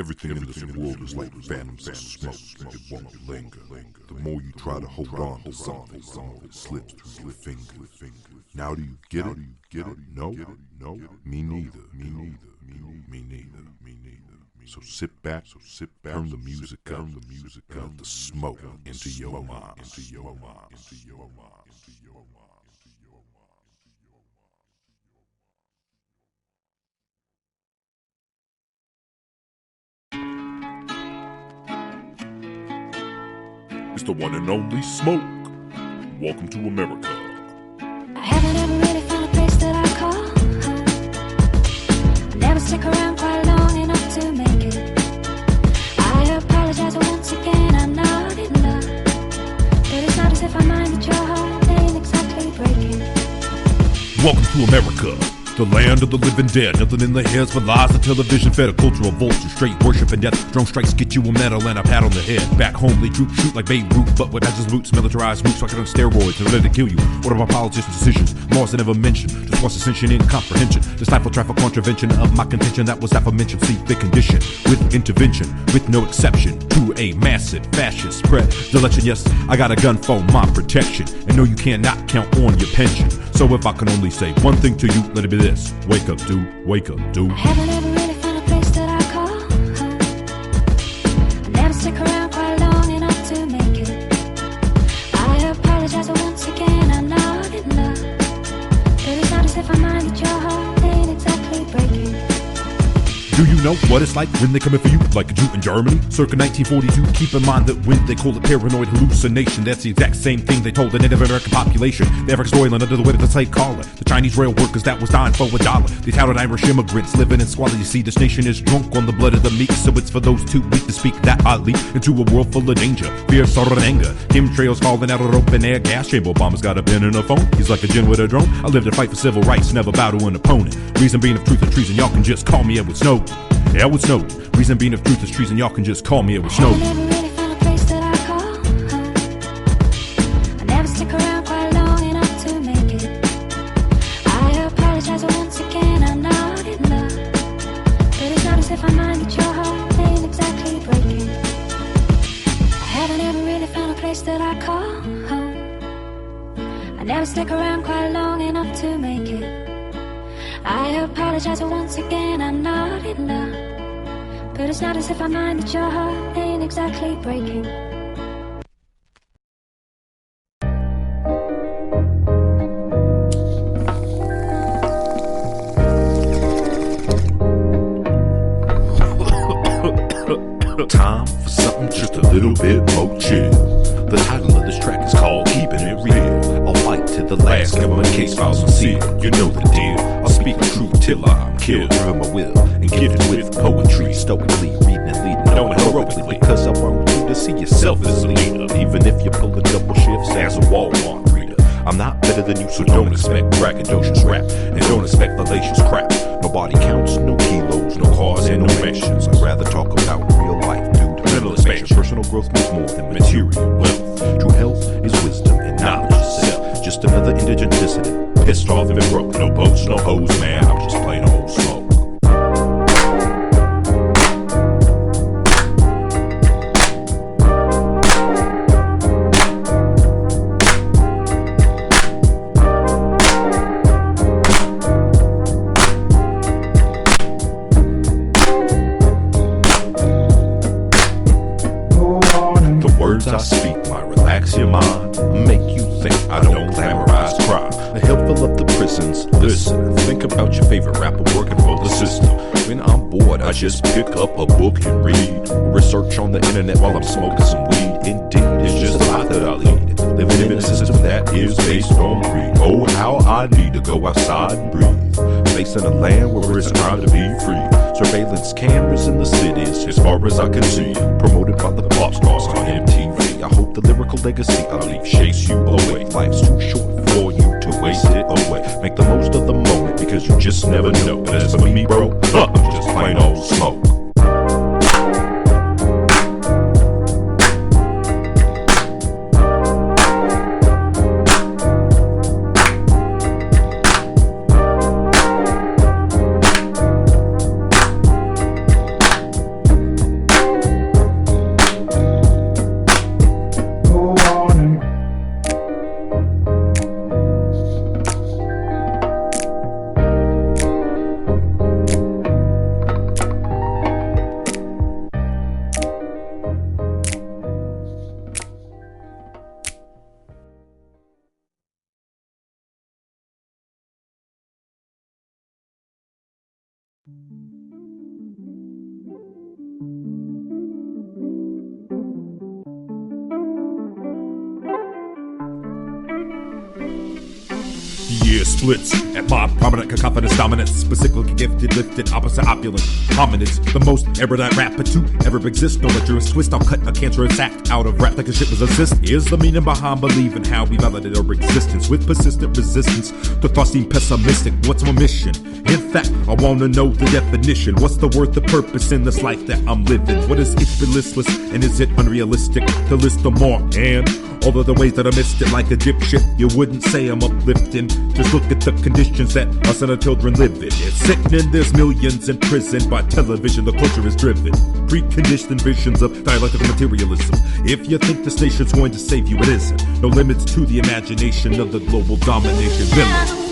Everything in this world is like phantoms of smoke, it won't linger. The more you try to hold on to something, the more it slips through your finger. Now do you get it? No? Me neither. So sit back, turn the music up, let the smoke into your mind. It's the one and only Smoke. Welcome to America. I haven't ever really found a place that I call home. Never stick around quite long enough to make it. I apologize once again, I'm not in love. But it's not as if I mind that your heart ain't exactly breaking. Welcome to America, the land of the living dead. Nothing in the heads but lies. The television fed a culture of vulture, straight worship and death. Drone strikes get you a medal and a pat on the head. Back home, they troop shoot like Babe Ruth, but with badges boots, militarized mooks, rocket on steroids to let it kill you. What about politicians' decisions? Laws they never mentioned. Just once ascension incomprehension. To stifle traffic contravention of my contention that was aforementioned. See the condition with intervention, with no exception to a massive fascist spread. Election, yes, I got a gun for my protection, and no, you cannot count on your pension. So if I can only say one thing to you, let it be this: wake up, dude. Wake up, dude. I haven't ever really found a place that I call home. I never stick around quite long enough to make it. I apologize once again, I'm not in love. But it's not as if I mind that your heart ain't exactly breaking. Do you know what it's like when they come in for you, like a Jew in Germany, circa 1942? Keep in mind that when they call it paranoid hallucination, that's the exact same thing they told the Native American population. The African soiling under the weight of the slave collar. The Chinese rail workers that was dying for $1. The touted Irish immigrants living in squalor. You see, this nation is drunk on the blood of the meek, so it's for those too weak to speak that I leap into a world full of danger, fear, sorrow, and anger. Chemtrails falling out of the open air gas chamber. Obama's got a pen and a phone. He's like a gin with a drone. I live to fight for civil rights, never bow to an opponent. Reason being, of truth or treason, y'all can just call me Edward Snowden. Edward Snowden. Reason being, of truth is treason, y'all can just call me Edward Snowden. I never really found a place that I call home. I never stick around quite long enough to make it. I apologize once again, I'm not in love. But it's not as if I mind that your heart ain't exactly breaking. I haven't ever really found a place that I call home. I never stick around quite long enough to make it. I apologize once again, I'm not in love. But it's not as if I mind that your heart ain't exactly breaking. Time for something just a little bit more chill. The title of this track is called Keeping It Real. I'll fight to the last, government case files unsealed. You know the deal. I'll speak the truth till I'm killed. Driven my will and gifted with poetry. Stoically reading and leading, knowing heroically. Because I want you to see yourself as a leader. Even if you're pulling double shifts as a Walmart reader. I'm not better than you, so don't expect braggadocious rap. And don't expect fallacious crap. Nobody counts, no kilos, no cars, and no mentions. I'd rather talk about real life, dude. Mental expansion. Personal growth means more than material wealth. True health is wisdom and knowledge itself. Just another indigent dissident, pissed off and broke. No boats, no hoes, man, I'm just plain old Smoke. I speak might relax your mind, make you think I don't glamorize crime. To help fill up the prisons, listen, think about your favorite rapper working for the system. When I'm bored, I just pick up a book and read. Research on the internet while I'm smoking some weed. Indeed, it's just the life that I lead. Living in a system that is based on greed. Oh, how I need to go outside and breathe. Facing a land where it's time to be free. Surveillance cameras in the cities, as far as I can see. Promoted by the pop stars on MTV. I hope the lyrical legacy I leave shakes you away. Life's too short for you to waste it away. Make the most of the moment because you just never know. But as for me, bro, I'm just plain old Smoke. Yeah, splits at my prominent cacophonous dominance, specifically gifted, lifted, opposite opulent hominids, the most erudite rapper to ever exist. No lecherous twist, I'll cut a cancerous act out of rap like a shit was assist. Here's the meaning behind believing how we validate our existence with persistent resistance to thought seem pessimistic. What's my mission? In fact, I wanna know the definition. What's the worth, the purpose in this life that I'm living? What is it been listless, and is it unrealistic to list them all? And all of the ways that I missed it like a dipshit, you wouldn't say I'm uplifting. Just look at the conditions that us and our children live in. It's sickening, there's millions in prison. By television, the culture is driven. Preconditioned visions of dialectical materialism. If you think this nation's going to save you, it isn't. No limits to the imagination of the global domination villain.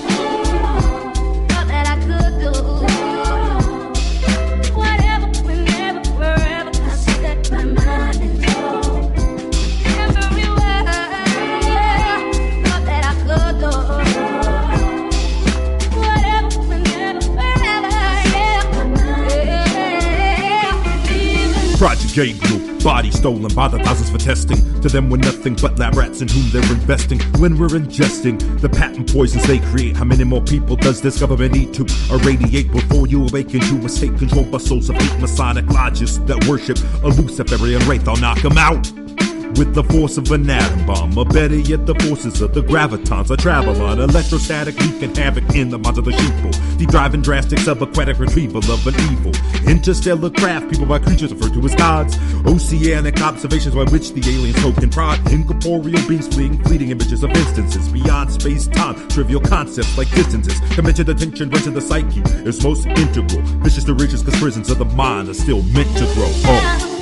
Project Gabriel, body stolen by the thousands for testing. To them we're nothing but lab rats in whom they're investing. When we're ingesting the patent poisons they create, how many more people does this government need to irradiate before you awaken to a state controlled by souls of hate, Masonic lodges that worship a Luciferian wraith? I'll knock them out with the force of an atom bomb, or better yet, the forces of the gravitons. I travel on electrostatic, wreaking havoc in the minds of the sheeple. Deep driving drastic subaquatic retrieval of an evil interstellar craft, people by creatures referred to as gods. Oceanic observations by which the aliens hope and prod. Incorporeal beings fleeing fleeting images of instances beyond space-time. Trivial concepts like distances. Dimension attention right to the psyche is most integral. Vicious to riches, cause prisons of the mind are still meant to grow.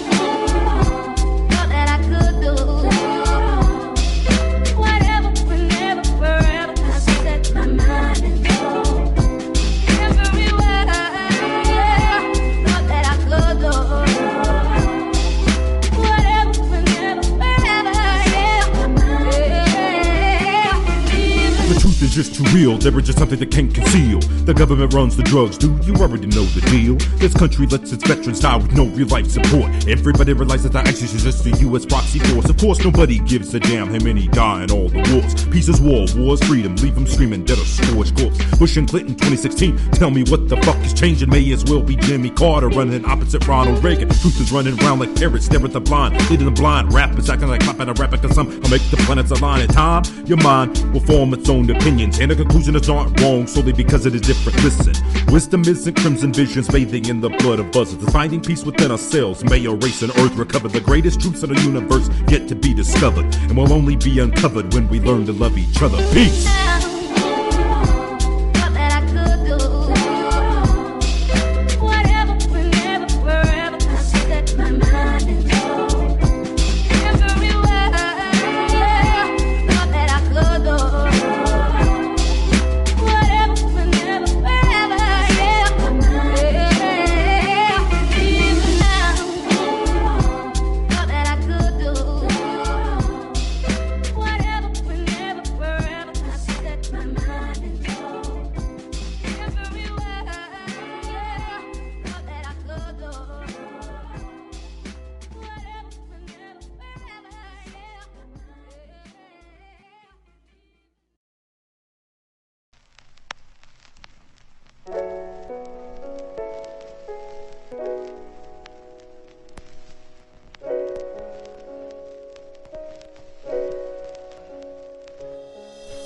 Is just too real, there is just something that can't conceal. The government runs the drugs, do you already know the deal? This country lets its veterans die with no real life support. Everybody realizes that ISIS is just the US proxy force. Of course nobody gives a damn how many die in all the wars. Peace is war, war is freedom, leave them screaming dead or scorched corpse. Bush and Clinton 2016, tell me what the fuck is changing. May as well be Jimmy Carter running opposite Ronald Reagan. Truth is running around like parrots, stare at the blind, leading the blind. Rappers acting like clapping a rapper cause some will make the planets align. In time, your mind will form its own opinions, and the conclusion is not wrong solely because it is different. Listen, wisdom isn't crimson visions bathing in the blood of buzzards. It's finding peace within ourselves. May our race and earth recover the greatest truths in the universe yet to be discovered, and will only be uncovered when we learn to love each other. Peace.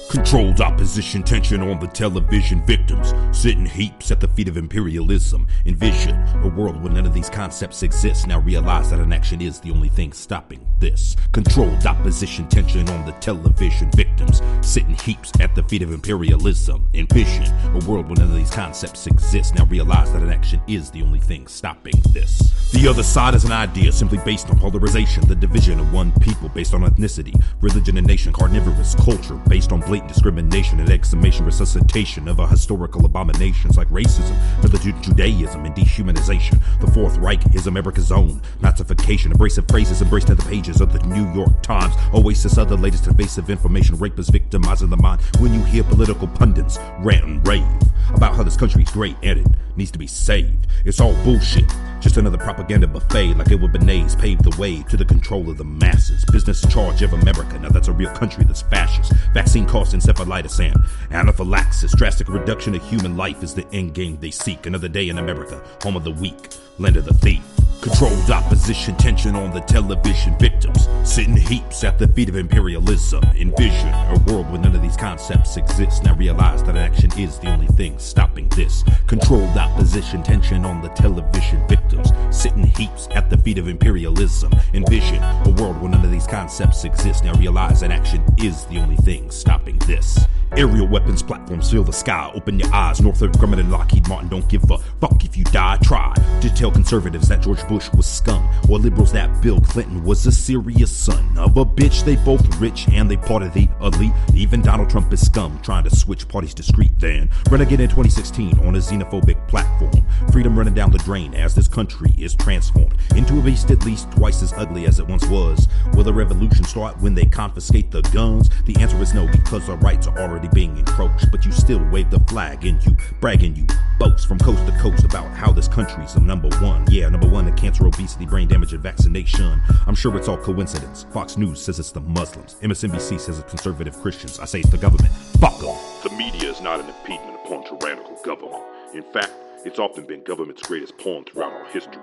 Controlled opposition, tension on the television. Victims sit in heaps at the feet of imperialism. Envision a world where none of these concepts exist. Now realize that an action is the only thing stopping this. Controlled opposition, tension on the television. Victims sit in heaps at the feet of imperialism. Envision a world where none of these concepts exist. Now realize that an action is the only thing stopping this. The other side is an idea simply based on polarization, the division of one people based on ethnicity, religion and nation, carnivorous culture based on blatant discrimination and exhumation, resuscitation of our historical abominations like racism, religion, Judaism, and dehumanization. The Fourth Reich is America's own Nazification, abrasive phrases embraced in the pages of the New York Times. Oasis of the latest invasive information, rapists victimizing the mind when you hear political pundits rant and rave. about how this country's great and it needs to be saved. It's all bullshit. Just another propaganda buffet like Edward Bernays paved the way to the control of the masses. Business in charge of America, now that's a real country that's fascist. Vaccine costs encephalitis and anaphylaxis. Drastic reduction of human life is the end game they seek. Another day in America, home of the weak, land of the thief. Controlled opposition, tension on the television. Victims sitting heaps at the feet of imperialism. Envision a world where none of these concepts exist. Now realize that action is the only thing stopping this. Controlled opposition, tension on the television. Victims sitting heaps at the feet of imperialism. Envision a world where none of these concepts exist. Now realize that action is the only thing stopping this. Aerial weapons platforms fill the sky. Open your eyes. Northrop Grumman and Lockheed Martin don't give a fuck if you die. Try to tell conservatives that George Bush was scum, or liberals that Bill Clinton was a serious son of a bitch. They both rich and they part of the elite. Even Donald Trump is scum, trying to switch parties discreet. Then renegade in 2016 on a xenophobic platform. Freedom running down the drain as this country is transformed into a beast at least twice as ugly as it once was. Will the revolution start when they confiscate the guns? The answer is no, because our rights are already being encroached. But you still wave the flag and you brag and you boast from coast to coast about how this country's number one. Yeah, number one in cancer, obesity, brain damage, and vaccination. I'm sure it's all coincidence. Fox News says it's the Muslims. MSNBC says it's conservative Christians. I say it's the government. Fuck them. The media is not an impediment upon tyrannical government. In fact, it's often been government's greatest pawn throughout our history.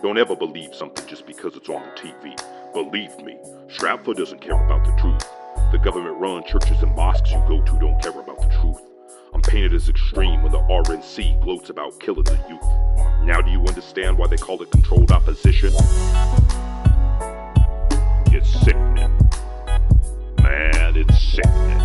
Don't ever believe something just because it's on the TV. Believe me, Stratford doesn't care about the truth. The government-run churches and mosques you go to don't care about the truth. I'm painted as extreme when the RNC gloats about killing the youth. Now do you understand why they call it controlled opposition? It's sickening. Man, it's sickening.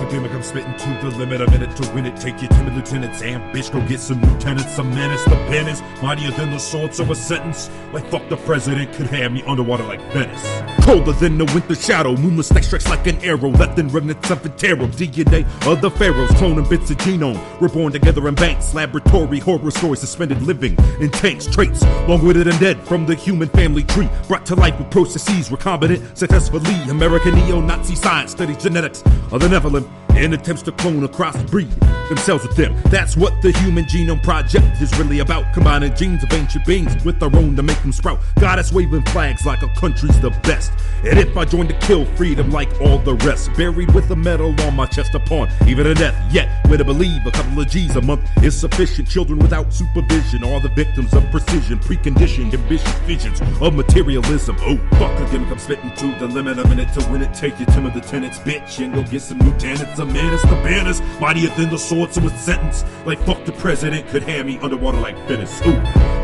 Academic, I'm spitting to the limit, a minute to win it. Take your timid lieutenants and bitch, go get some lieutenants. A menace, the pen is mightier than the swords of a sentence. Like fuck the president could have me underwater like Venice. Colder than the winter shadow, moonless snake strikes like an arrow. Left in remnants of a terror, DNA of the pharaohs. Cloning bits of genome, we're born together in banks. Laboratory horror stories, suspended living in tanks. Traits, long-witted and dead from the human family tree. Brought to life with processes, recombinant successfully. American neo-Nazi science studies genetics of the Nephilim in attempts to clone or crossbreed themselves with them. That's what the Human Genome Project is really about. Combining genes of ancient beings with our own to make them sprout. Goddess waving flags like our country's the best. And if I join to kill freedom like all the rest, buried with a medal on my chest upon even a death. Yet, where to believe a couple of G's a month is sufficient. Children without supervision are the victims of precision, preconditioned, ambitious visions of materialism. Oh, fuck the gimmick, I'm spitting to the limit. A minute to win it, take your timid lieutenants, bitch, and go get some lieutenants. A menace, the banners, mightier than the swords of a sentence. Like fuck the president could have me underwater like Venice. Ooh,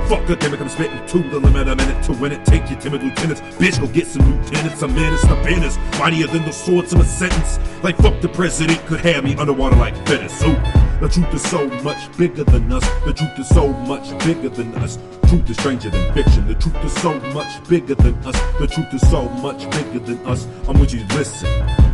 fuck the gimmick, I'm spitting to the limit. A minute to win it, take your timid lieutenants, bitch, go get some lieutenants. A menace, the banners, mightier than the swords of a sentence. Like fuck the president could have me underwater like Venice. Ooh, the truth is so much bigger than us. The truth is so much bigger than us. Truth is stranger than fiction. The truth is so much bigger than us. The truth is so much bigger than us. I want you to listen.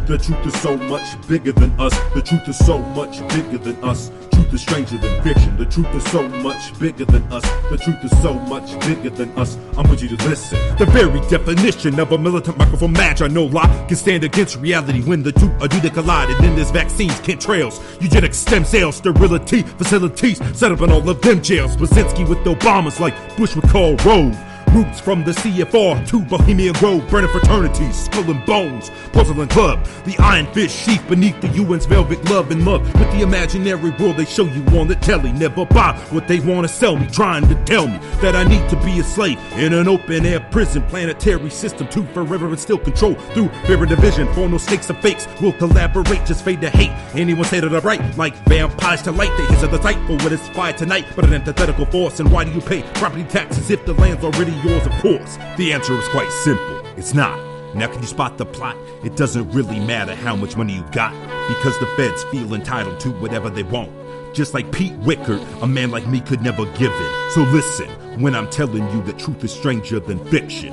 The truth is so much bigger than us. The truth is so much bigger than us. Truth is stranger than fiction. The truth is so much bigger than us. The truth is so much bigger than us. I want you to listen. The very definition of a militant microphone match, I know lie, can stand against reality when the two are due to collide. And then there's vaccines, chemtrails, eugenic stem cells, sterility facilities, set up in all of them jails. Brzezinski with Obama's like Bush with Karl Rove. Roots from the CFR to Bohemian Grove, burning fraternities, skull and bones, porcelain club, the iron fist sheath beneath the UN's velvet glove, in love with the imaginary world they show you on the telly. Never buy what they want to sell me, trying to tell me that I need to be a slave in an open air prison, planetary system to forever instill control through fear and division. For no stakes or fakes will collaborate, just fade to hate. Anyone say that I'm right, like vampires to light. They hits are the type for what is fire tonight, but an antithetical force. And why do you pay property taxes if the land's already yours? Of course, the answer is quite simple. It's not. Now can you spot the plot? It doesn't really matter how much money you got, because the feds feel entitled to whatever they want. Just like Pete Wickert, a man like me could never give in. So listen when I'm telling you that truth is stranger than fiction.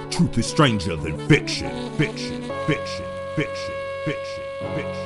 Truth is stranger than fiction. Fiction, fiction, fiction, fiction, fiction.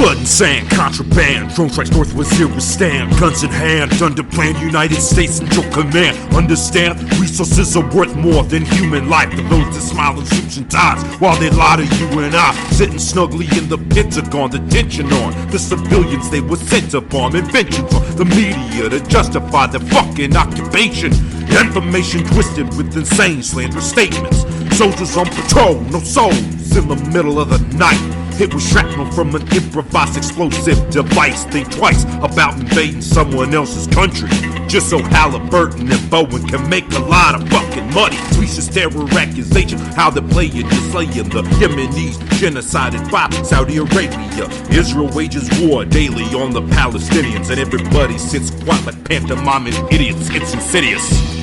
Blood and sand, contraband, drone strikes north with zero stand. Guns in hand, under plan, United States in your command. Understand, resources are worth more than human life to those that smile in suits and ties while they lie to you and I. Sitting snugly in the Pentagon, the tension on the civilians they were sent to bomb. Inventions on the media to justify their fucking occupation. Information twisted with insane slanderous statements. Soldiers on patrol, no souls in the middle of the night. Hit with shrapnel from an improvised explosive device. Think twice about invading someone else's country, just so Halliburton and Bowen can make a lot of fucking money. Specious terror accusations, how they're playing, just slaying the Yemenis, genocided by Saudi Arabia. Israel wages war daily on the Palestinians, and everybody sits quiet like pantomiming idiots. It's insidious.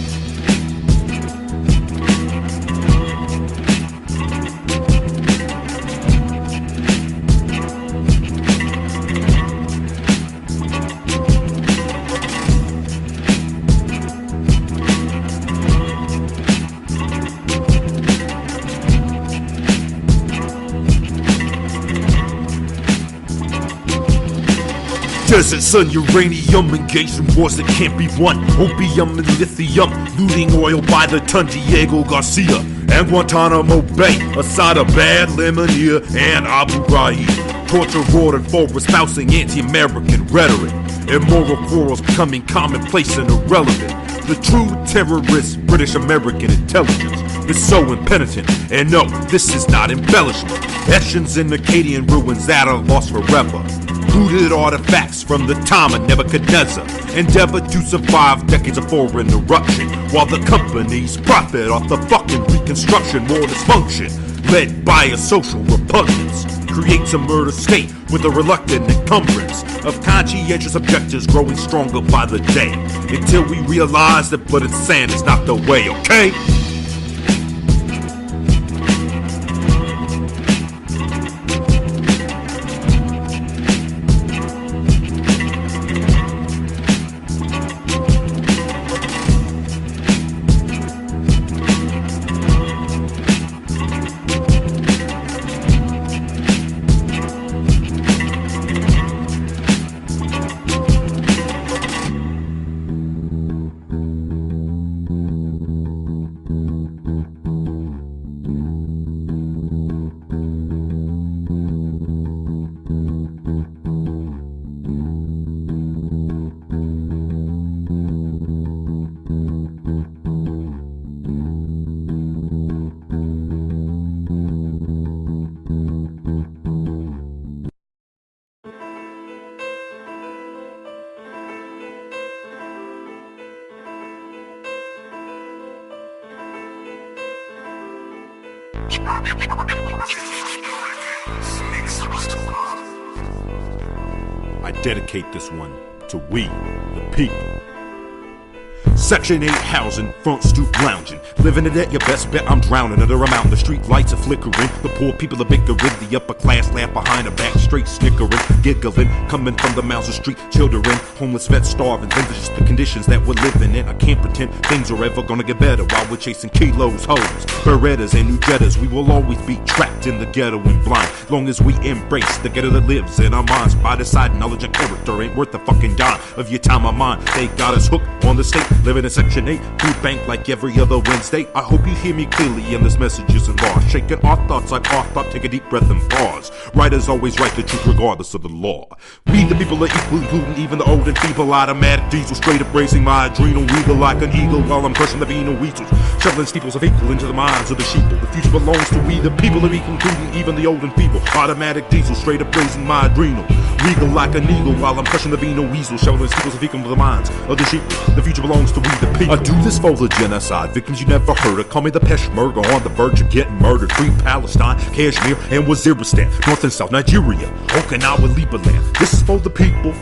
Desert sun, uranium, engaged in wars that can't be won. Opium and lithium, looting oil by the ton. Diego Garcia and Guantanamo Bay, Asada, Bad, Lemonier, and Abu Ghraib. Torture ordered for espousing anti-American rhetoric. Immoral quarrels becoming commonplace and irrelevant. The true terrorist British American intelligence is so impenitent. And no, this is not embellishment. Essions and Akkadian ruins that are lost forever. Looted artifacts from the time of Nebuchadnezzar. Endeavor to survive decades of foreign eruption, while the companies profit off the fucking reconstruction. More dysfunction, led by a social repugnance, creates a murder state with a reluctant encumbrance of conscientious objectives growing stronger by the day, until we realize that blood and sand is not the way, okay? I dedicate this one to we, the people. Section 8 housing, front stoop lounging. Living it at your best bet, I'm drowning under a mountain. The street lights are flickering. The poor people are bickering. The upper class laugh behind the back, straight snickering, giggling. Coming from the mouths of street children, homeless vets starving. Then there's just the conditions that we're living in. I can't pretend things are ever gonna get better while we're chasing kilos, hoes, Berettas, and new Jettas. We will always be trapped in the ghetto and blind. Long as we embrace the ghetto that lives in our minds. By deciding knowledge and character ain't worth a fucking dime of your time or mine. They got us hooked on the state. Living in Section 8, food bank like every other Wednesday. I hope you hear me clearly and this message isn't lost. Shaking our thoughts like our thought, take a deep breath and pause. Writers always write the truth regardless of the law. We the people are equal, including even the old and feeble. Automatic diesel, straight up raising my adrenal regal like an eagle while I'm crushing the venal weasels. Shoveling steeples of equal into the minds of the sheeple. The future belongs to we the people are equal, including even the old and feeble. Automatic diesel, straight up raising my adrenal regal like an eagle while I'm crushing the venal weasel. Shoveling steeples of equal into the minds of the sheeple. The future belongs to we the people. I do this for the genocide victims you never heard of. Call me the Peshmerga on the verge of getting murdered. Free Palestine, Kashmir, and Waziristan, North and South Nigeria, Okinawa, Liberland. This is for the people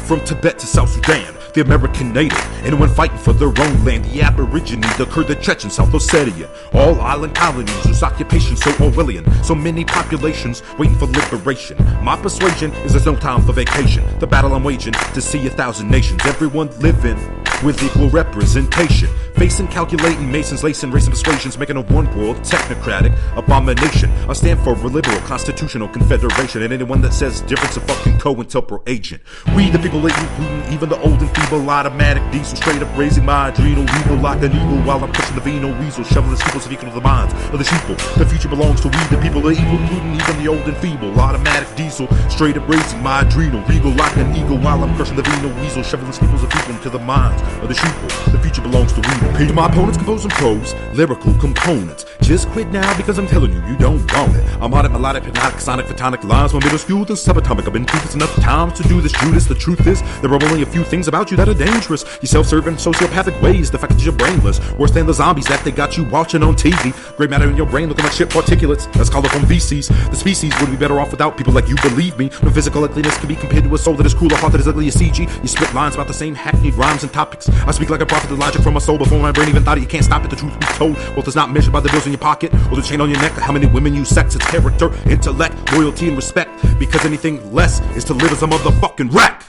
from Tibet to South Sudan, the American native, anyone fighting for their own land, the Aborigine, the Kurd, the Chechen, South Ossetia, all island colonies whose occupation so Orwellian, so many populations waiting for liberation. My persuasion is there's no time for vacation. The battle I'm waging to see 1,000 nations, everyone living with equal representation. Facing, calculating, masons, lacing, racing persuasions, making a one world technocratic abomination. I stand for a liberal constitutional confederation, and anyone that says different's a fucking co-interpret agent. We the people, including even the old and feeble. Automatic diesel, straight up raising my adrenal regal like an eagle while I'm pushing the venal weasel. Shoveling steeples of equal to the minds of the sheeple. The future belongs to we the people, are equal, including even the old and feeble. Automatic diesel, straight up raising my adrenal regal like an eagle while I'm crushing the venal weasel. Shoveling steeples of equal to the minds of the sheeple. The future belongs to we the people. My opponents composing prose, lyrical components. Just quit now because I'm telling you, you don't want it. I'm on it, melodic, hypnotic, sonic, photonic lines. More minuscule than subatomic. I've been through this enough times to do this, Judas. The truth is, there are only a few things about you that are dangerous. Your self-serving, sociopathic ways, the fact that you're brainless. Worse than the zombies that they got you watching on TV. Gray matter in your brain looking like shit particulates. Let's call it on feces. The species would be better off without people like you, believe me. No physical ugliness can be compared to a soul that is cruel, a heart that is ugly as CG. You spit lines about the same hackneyed rhymes and topics. I speak like a prophet, the logic from my soul before my brain even thought it. You can't stop it, the truth be told. Wealth is not measured by the bills in your pocket or the chain on your neck, or how many women you sex. It's character, intellect, loyalty, and respect. Because anything less is to live as a motherfucking wreck.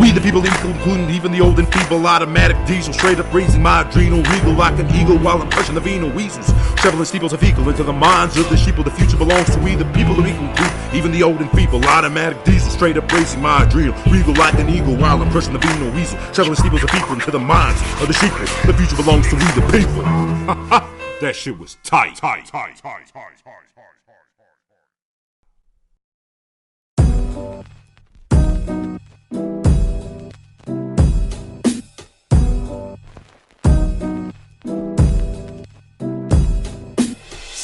We the people, including even the old and feeble. Automatic diesel, straight up raising my adrenal regal like an eagle while I'm crushing the venal weasels. Shoveling steeples of equal into the minds of the sheeple. The future belongs to we the people of equal, even the old and feeble. Automatic diesel, straight up raising my adrenal regal like an eagle while I'm crushing the venal weasel. Shoveling steeples of equal into the minds of the sheeple. The future belongs to we the people. That shit was tight.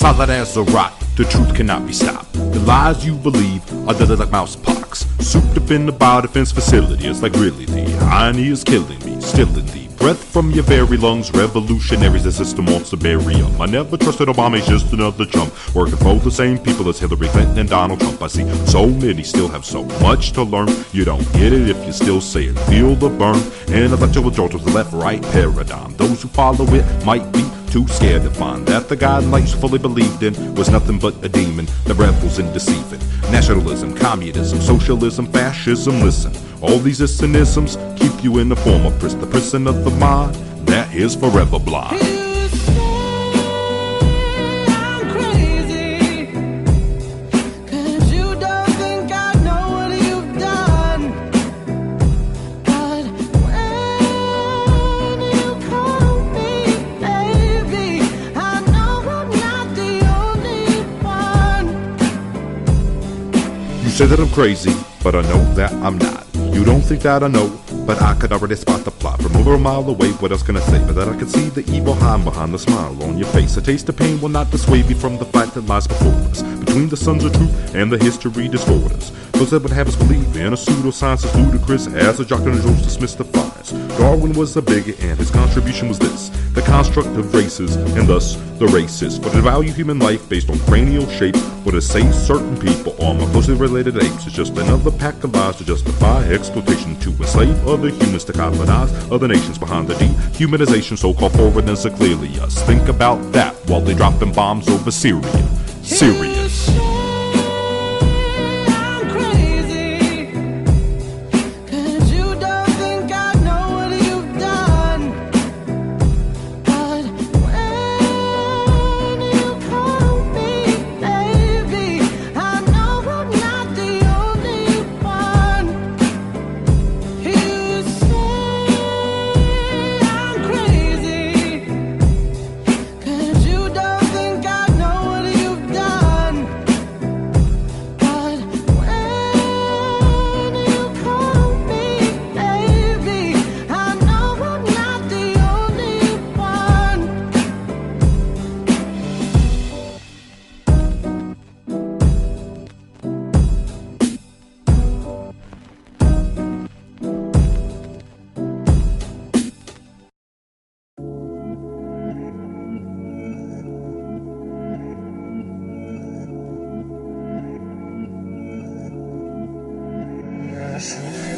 Solid as a rock, the truth cannot be stopped. The lies you believe are deadly like mouse pox. Souped up in the biodefense facility, it's like really the irony is killing me. Stealing the breath from your very lungs. Revolutionaries, the system wants to bury 'em. I never trusted Obama, he's just another chump. Working for the same people as Hillary Clinton and Donald Trump. I see so many still have so much to learn. You don't get it if you still say it. Feel the burn. And electoral George was the left-right paradigm. Those who follow it might be too scared to find that the guidelines you fully believed in was nothing but a demon, the rebels in deceiving. Nationalism, communism, socialism, fascism, listen. All these isms keep you in the form of the prison of the mind that is forever blind. You say that I'm crazy, but I know that I'm not. You don't think that I know, but I could already spot the plot from over a mile away. What else can I say? But that I can see the evil hiding behind the smile on your face. A taste of pain will not dissuade me from the fight that lies before us, between the sons of truth and the history disorders. Those that would have us believe in a pseudoscience as ludicrous as a jock and a Jones dismiss the fire. lies. Darwin was a bigot and his contribution was this: the construct of races, and thus the racist. But to value human life based on cranial shape, or to say certain people are more closely related to apes, is just another pack of lies to justify exploitation, to enslave other humans, to colonize other nations behind the dehumanization so-called forwardness of clearly us. Think about that while they dropping bombs over Syria. Serious.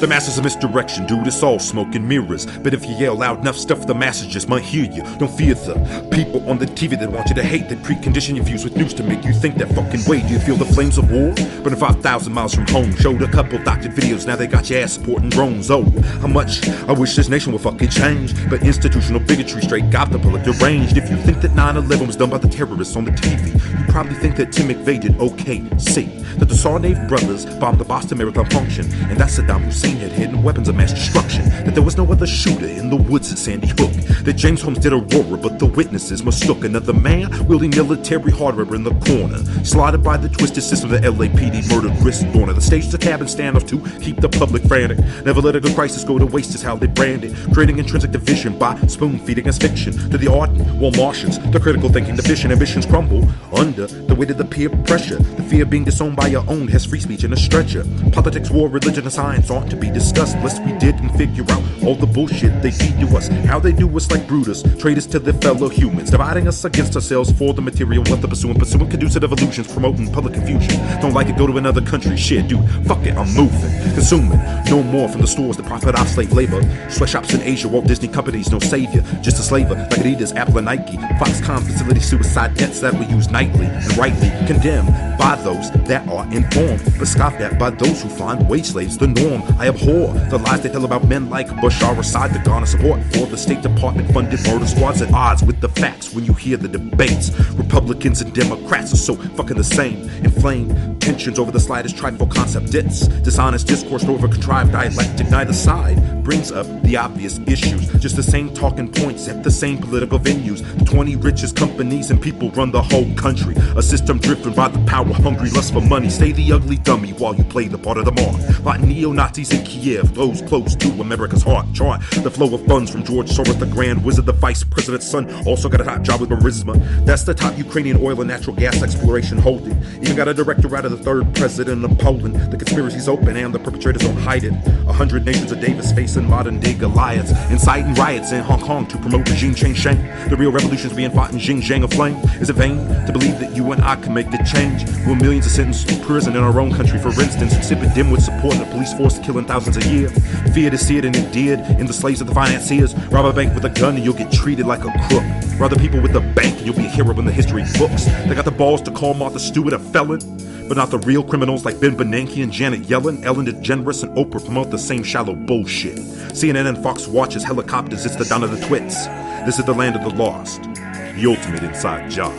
The masses of misdirection, dude, it's all smoke and mirrors. But if you yell loud enough stuff, the masses just might hear you. Don't fear the people on the TV that want you to hate, that precondition your views with news to make you think that fucking way. Do you feel the flames of war? Burning 5,000 miles from home. Showed a couple doctored videos, now they got your ass supporting drones. Oh, how much I wish this nation would fucking change. But institutional bigotry straight got the public deranged. If you think that 9/11 was done by the terrorists on the TV, you probably think that Tim McVeigh did OKC. That the Sarnaeve brothers bombed the Boston Marathon function, and that Saddam Hussein had hidden weapons of mass destruction. That there was no other shooter in the woods at Sandy Hook. That James Holmes did Aurora, but the witnesses mistook another man wielding military hardware in the corner. Slaughtered by the twisted system of the LAPD murdered Chris Dorner. The stage the cabin standoff to keep the public frantic. Never let a good crisis go to waste is how they brand it. Creating intrinsic division by spoon-feeding us fiction. To the ardent, well Martians, the critical thinking deficient ambitions crumble under the weight of the peer pressure. The fear of being disowned by your own has free speech in a stretcher. Politics, war, religion, and science aren't to be discussed lest we didn't figure out all the bullshit they feed to us. How they do us like Brutus, traitors to their fellow humans, dividing us against ourselves for the material wealth of pursuing conducive evolutions, promoting public confusion. Don't like it, go to another country. Shit, dude, fuck it, I'm moving, consuming. No more from the stores that profit off slave labor. Sweatshops in Asia, Walt Disney companies, no savior, just a slaver. Like Adidas, Apple, and Nike. Foxconn facility suicide debts that we use nightly and rightly condemned by those that are informed, but scoffed at by those who find wage slaves the norm. I abhor the lies they tell about men like Bashar Assad that garner support for the State Department funded murder squads, at odds with the facts when you hear the debates. Republicans and Democrats are so fucking the same. Inflamed tensions over the slightest trifle concept. It's dishonest discourse over contrived dialectic. Neither side brings up the obvious issues. Just the same talking points at the same political venues. The 20 richest companies and people run the whole country. A system driven by the power-hungry lust for money. Stay the ugly dummy while you play the part of the mark. Like neo-Nazis in Kiev, those close to America's heart. Chart the flow of funds from George Soros, the Grand Wizard, the Vice President's son. Also got a top job with charisma. That's the top Ukrainian oil and natural gas exploration holding. Even got a director out of the third president of Poland. The conspiracy's open and the perpetrators don't hide it. 100 nations of Davis facing modern day Goliaths, inciting riots in Hong Kong to promote regime change. Shame the real revolution's being fought in Xinjiang aflame. Is it vain to believe that you and I can make a change? Will millions are sentenced to prison in our own country, for instance, exhibit dimwit support the police force killing thousands a year? Fear to see it, and it did in the slaves of the financiers. Rob a bank with a gun and you'll get treated like a crook. Rob people with a bank and you'll be a hero in the history books. They got the balls to call Martha Stewart a felon, but not the real criminals like Ben Bernanke and Janet Yellen. Ellen DeGeneres and Oprah promote the same shallow bullshit. CNN and Fox watches helicopters, it's the dawn of the twits. This is the land of the lost, the ultimate inside job.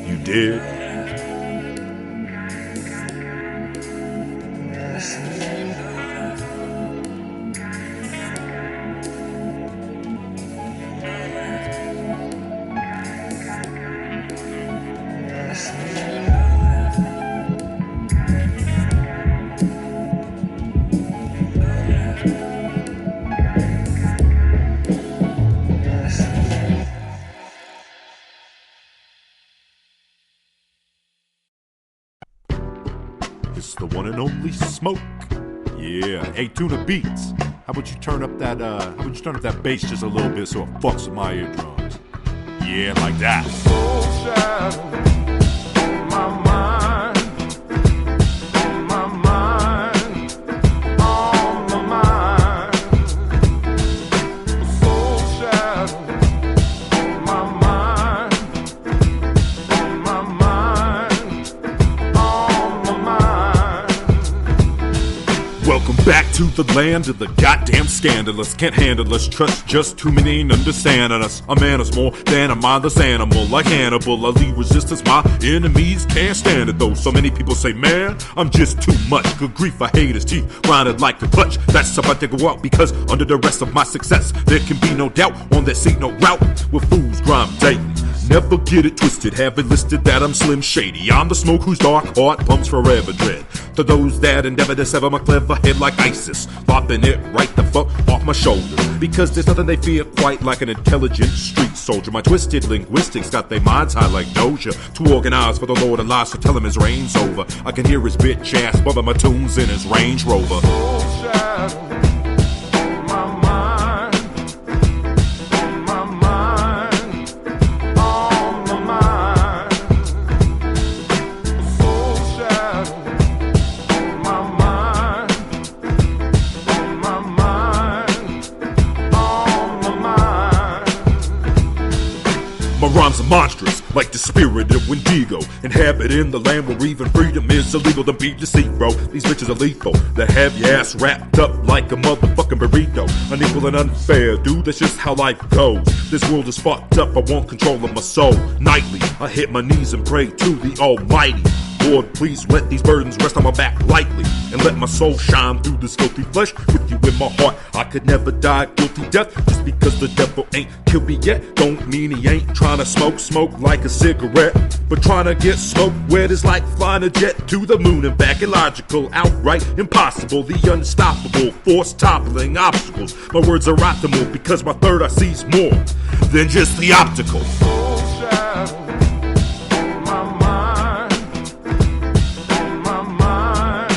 You did? It's the one and only Smoke. Yeah, A Tuna Beats. How about you turn up that bass just a little bit so it fucks with my eardrums? Yeah, like that. Soul shadow on my mind, on my mind, on my mind. Soul shadow on my mind, on my mind, on my mind. Welcome back to the land of the goddamn scandalous. Can't handle us, trust just too many ain't understanding us. A man is more than a mindless animal, like Hannibal. I lead resistance, my enemies can't stand it though. So many people say, man, I'm just too much. Good grief, I hate his teeth, grinded like a clutch. That's about to go out because under the rest of my success, there can be no doubt on that seat, no route with fools grind daily. Never get it twisted, have it listed that I'm Slim Shady. I'm the smoke whose dark heart pumps forever dread. To those that endeavor to sever my clever head like ISIS, lopping it right the fuck off my shoulder. Because there's nothing they fear quite like an intelligent street soldier. My twisted linguistics got their minds high like Doja. Too organized for the Lord of Lies, so tell him his reign's over. I can hear his bitch ass bother my tunes in his Range Rover. Soul shadow on my mind, on my mind, on my mind. Soul shadow on my mind, on my mind, on my mind. My rhymes are monstrous, like the spirit of Wendigo. Inhabiting the land where even freedom is illegal. Don't beat the seat, bro. These bitches are lethal. They have your ass wrapped up like a motherfucking burrito. Unequal and unfair, dude, that's just how life goes. This world is fucked up, I want control of my soul. Nightly, I hit my knees and pray to the Almighty. Lord, please let these burdens rest on my back lightly, and let my soul shine through this filthy flesh. With you in my heart, I could never die guilty death. Just because the devil ain't killed me yet, don't mean he ain't trying to smoke like a cigarette. But trying to get smoke wet is like flying a jet to the moon and back. Illogical, outright impossible, the unstoppable, force toppling obstacles. My words are optimal because my third eye sees more than just the optical. Soul shadow on my mind, on my mind,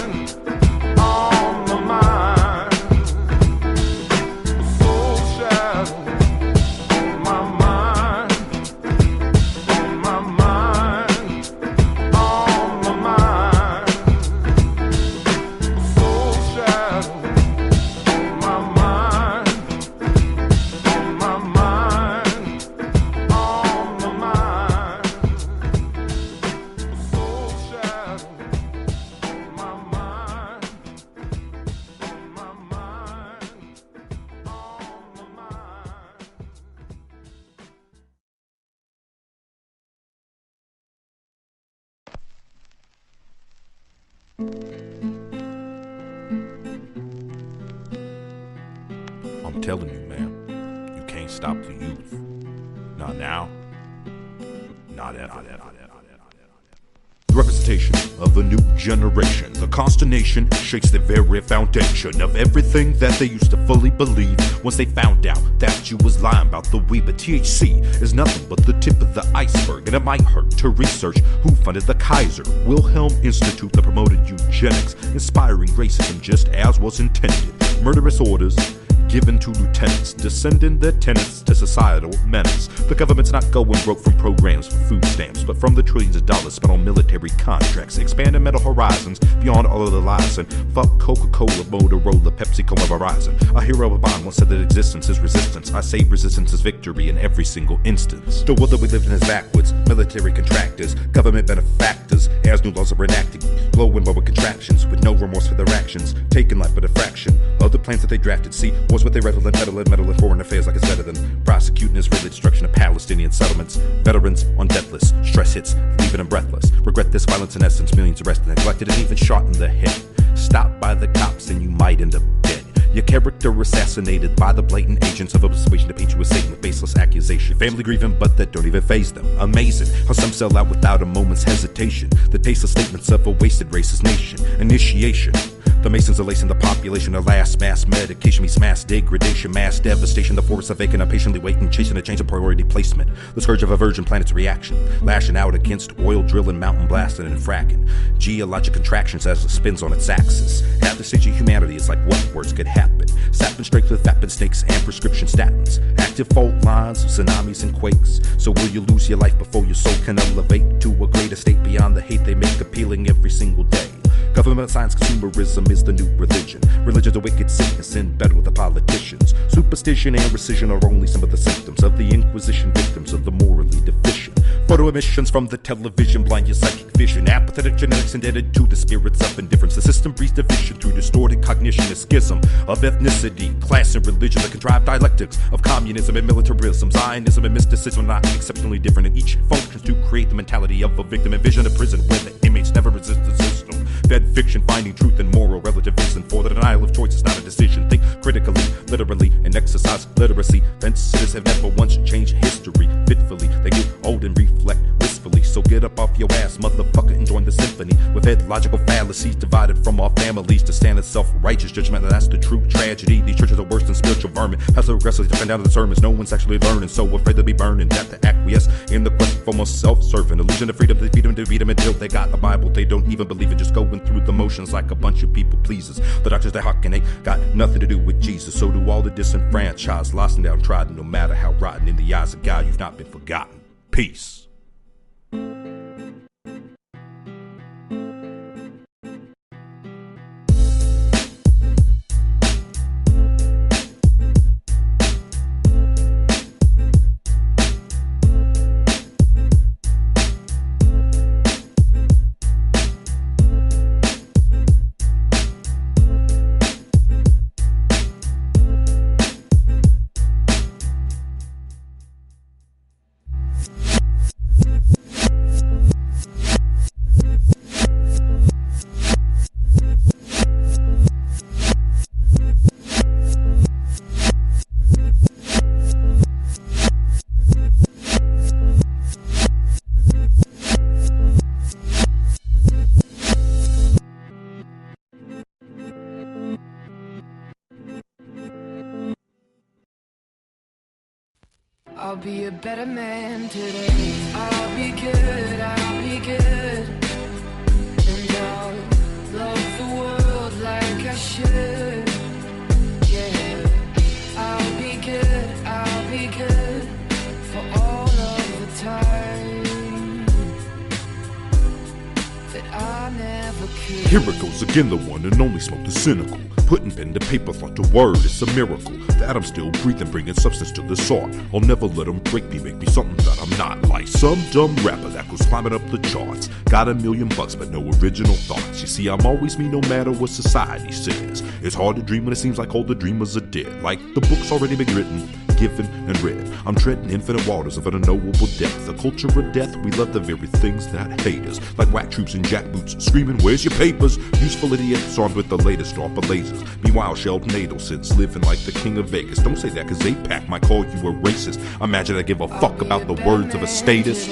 on my mind. Soul shadow on my mind, on my mind, on my mind. Soul shadow on my mind, on my mind, on my mind. Soul shadow on my mind, on my mind, on my mind. I'm telling you, man, you can't stop the youth. Not now, not ever. The representation of a new generation. The consternation shakes the very foundation of everything that they used to fully believe once they found out that you was lying about the weed. But THC is nothing but the tip of the iceberg, and it might hurt to research who funded the Kaiser Wilhelm Institute that promoted eugenics, inspiring racism just as was intended. Murderous orders given to lieutenants, descending their tenets to societal menace. The government's not going broke from programs for food stamps, but from the trillions of dollars spent on military contracts, expanding mental horizons beyond all of the lies. And fuck Coca-Cola, Motorola, Pepsi-Cola, Verizon. A hero of mine once said that existence is resistance. I say resistance is victory in every single instance. The world that we live in is backwards. Military contractors, government benefactors, as new laws are enacted, glowing lower contractions with no remorse for their actions, taking life but a fraction of the plans that they drafted. See, wars what they revel in, meddle in foreign affairs like it's better than prosecuting Israeli destruction of Palestinian settlements. Veterans on death lists, stress hits, leaving them breathless. Regret this violence in essence, millions arrested, neglected, and even shot in the head. Stopped by the cops and you might end up dead. Your character assassinated by the blatant agents of a persuasion to paint you as Satan with baseless accusation. Family grieving, but that don't even faze them. Amazing how some sell out without a moment's hesitation. The tasteless statements of a wasted racist nation. Initiation The Masons are lacing the population, alas, mass medication means mass degradation, mass devastation. The forests are vacant, I'm patiently waiting, chasing a change of priority placement. The scourge of a virgin planet's reaction, lashing out against oil drilling, mountain blasting, and fracking. Geologic contractions as it spins on its axis. At the stage of humanity, it's like what words could happen. Sapping strength with vapid snakes and prescription statins. Active fault lines, tsunamis and quakes. So will you lose your life before your soul can elevate to a greater state beyond the hate they make appealing every single day? Government science consumerism is the new religion. Religion's a wicked sickness in bed with the politicians. Superstition and rescission are only some of the symptoms of the Inquisition victims of the morally deficient. Photo emissions from the television blind your psychic vision. Apathetic genetics indebted to the spirits of indifference. The system breeds division through distorted cognition. A schism of ethnicity, class, and religion. The contrived dialectics of communism and militarism. Zionism and mysticism are not exceptionally different, and each functions to create the mentality of a victim. Envision a prison where the inmates never resist the system. Fed fiction, finding truth in moral relativism. For the denial of choice is not a decision. Think critically, literally, and exercise literacy. Fences have never once changed history fitfully. They get old and reflect wistfully. So get up off your ass, motherfucker, and join the symphony. We've had logical fallacies divided from our families to stand in self-righteous judgment. And that's the true tragedy. These churches are worse than spiritual vermin. Have so aggressively defend down to the sermons. No one's actually learning, so afraid to be burning. That to acquiesce in the quest for more self-serving. Illusion of freedom, they feed them to beat them until they got the Bible. They don't even believe it, just going through the motions like a bunch of people pleasers. The doctors they hawking ain't got nothing to do with Jesus. So do all the disenfranchised, lost and downtrodden. No matter how rotten in the eyes of God, you've not been forgotten. Peace. I'll be a better man today. I'll be good, I'll be good. And I'll love the world like I should. Yeah, I'll be good for all of the time that I never could. Here it goes again, the one and only Smoke the cynical. Putting pen to paper, thought to word, it's a miracle that I'm still breathing, bringing substance to this art. I'll never let them break me, make me something that I'm not. Like some dumb rapper that goes climbing up the charts. Got $1 million but no original thoughts. You see, I'm always me no matter what society says. It's hard to dream when it seems like all the dreamers are dead. Like the book's already been written, given, and read. I'm treading infinite waters of an unknowable depth. The culture of death, we love the very things that hate us. Like whack troops in jackboots, screaming, where's your papers? Useful idiots armed with the latest DARPA lasers. Meanwhile, shelled NATO since living like the king of Vegas. Don't say that, cause APAC might call you a racist. Imagine I give a fuck about the words of a statist.